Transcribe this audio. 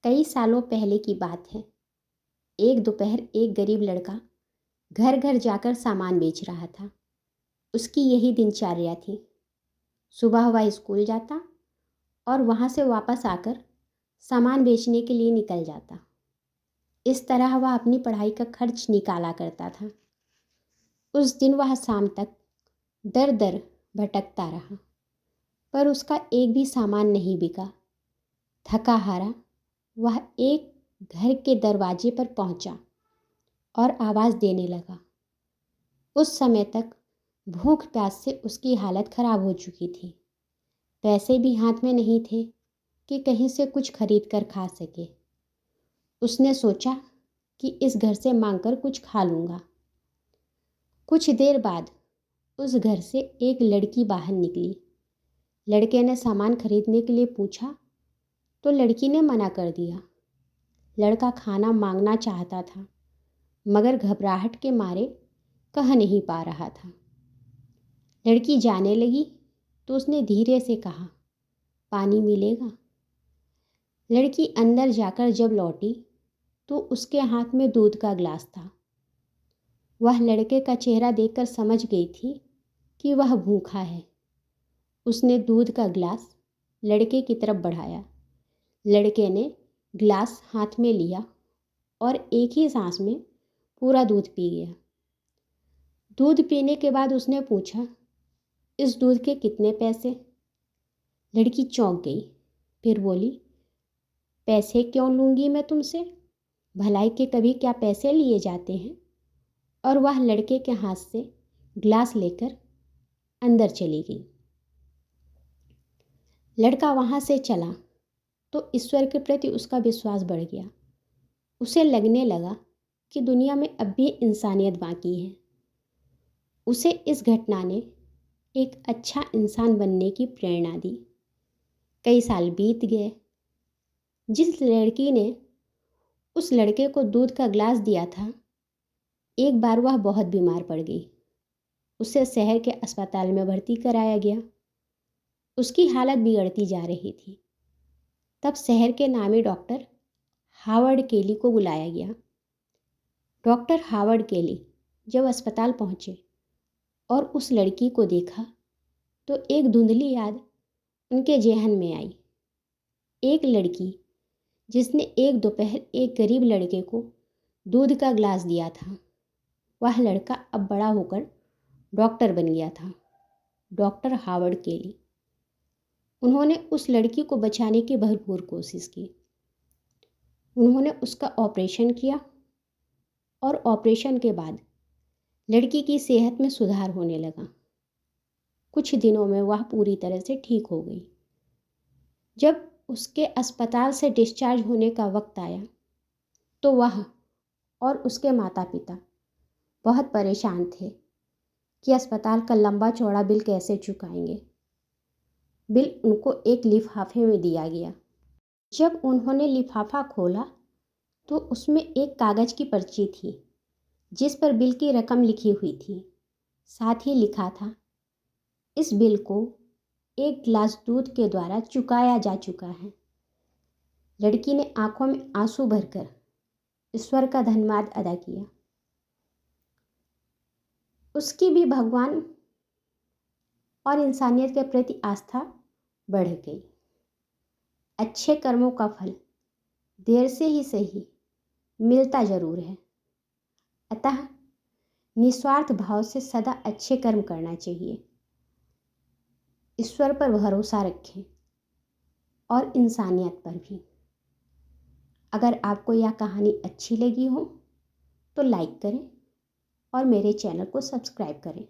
कई सालों पहले की बात है। एक दोपहर एक गरीब लड़का घर घर जाकर सामान बेच रहा था। उसकी यही दिनचर्या थी। सुबह वह स्कूल जाता और वहाँ से वापस आकर सामान बेचने के लिए निकल जाता। इस तरह वह अपनी पढ़ाई का खर्च निकाला करता था। उस दिन वह शाम तक दर दर भटकता रहा, पर उसका एक भी सामान नहीं बिका। थका हारा वह एक घर के दरवाजे पर पहुंचा और आवाज़ देने लगा। उस समय तक भूख प्यास से उसकी हालत खराब हो चुकी थी। पैसे भी हाथ में नहीं थे कि कहीं से कुछ खरीद कर खा सके। उसने सोचा कि इस घर से मांगकर कुछ खा लूँगा। कुछ देर बाद उस घर से एक लड़की बाहर निकली। लड़के ने सामान खरीदने के लिए पूछा तो लड़की ने मना कर दिया। लड़का खाना मांगना चाहता था, मगर घबराहट के मारे कह नहीं पा रहा था। लड़की जाने लगी तो उसने धीरे से कहा, पानी मिलेगा? लड़की अंदर जाकर जब लौटी तो उसके हाथ में दूध का गिलास था। वह लड़के का चेहरा देखकर समझ गई थी कि वह भूखा है। उसने दूध का गिलास लड़के की तरफ बढ़ाया। लड़के ने गिलास हाथ में लिया और एक ही सांस में पूरा दूध पी गया। दूध पीने के बाद उसने पूछा, इस दूध के कितने पैसे? लड़की चौंक गई, फिर बोली, पैसे क्यों लूँगी मैं तुमसे? भलाई के कभी क्या पैसे लिए जाते हैं? और वह लड़के के हाथ से गिलास लेकर अंदर चली गई। लड़का वहाँ से चला तो ईश्वर के प्रति उसका विश्वास बढ़ गया। उसे लगने लगा कि दुनिया में अब भी इंसानियत बाकी है। उसे इस घटना ने एक अच्छा इंसान बनने की प्रेरणा दी। कई साल बीत गए। जिस लड़की ने उस लड़के को दूध का गिलास दिया था, एक बार वह बहुत बीमार पड़ गई। उसे शहर के अस्पताल में भर्ती कराया गया। उसकी हालत बिगड़ती जा रही थी। तब शहर के नामी डॉक्टर हावर्ड केली को बुलाया गया। डॉक्टर हावर्ड केली जब अस्पताल पहुँचे और उस लड़की को देखा तो एक धुंधली याद उनके जेहन में आई। एक लड़की जिसने एक दोपहर एक गरीब लड़के को दूध का गिलास दिया था। वह लड़का अब बड़ा होकर डॉक्टर बन गया था, डॉक्टर हावर्ड केली। उन्होंने उस लड़की को बचाने की भरपूर कोशिश की। उन्होंने उसका ऑपरेशन किया और ऑपरेशन के बाद लड़की की सेहत में सुधार होने लगा। कुछ दिनों में वह पूरी तरह से ठीक हो गई। जब उसके अस्पताल से डिस्चार्ज होने का वक्त आया तो वह और उसके माता पिता बहुत परेशान थे कि अस्पताल का लंबा चौड़ा बिल कैसे चुकाएंगे। बिल उनको एक लिफाफे में दिया गया। जब उन्होंने लिफाफा खोला तो उसमें एक कागज़ की पर्ची थी जिस पर बिल की रकम लिखी हुई थी। साथ ही लिखा था, इस बिल को एक गिलास दूध के द्वारा चुकाया जा चुका है। लड़की ने आंखों में आंसू भरकर ईश्वर का धन्यवाद अदा किया। उसकी भी भगवान और इंसानियत के प्रति आस्था बढ़ गई। अच्छे कर्मों का फल देर से ही सही मिलता जरूर है। अतः निस्वार्थ भाव से सदा अच्छे कर्म करना चाहिए। ईश्वर पर भरोसा रखें और इंसानियत पर भी। अगर आपको यह कहानी अच्छी लगी हो तो लाइक करें और मेरे चैनल को सब्सक्राइब करें।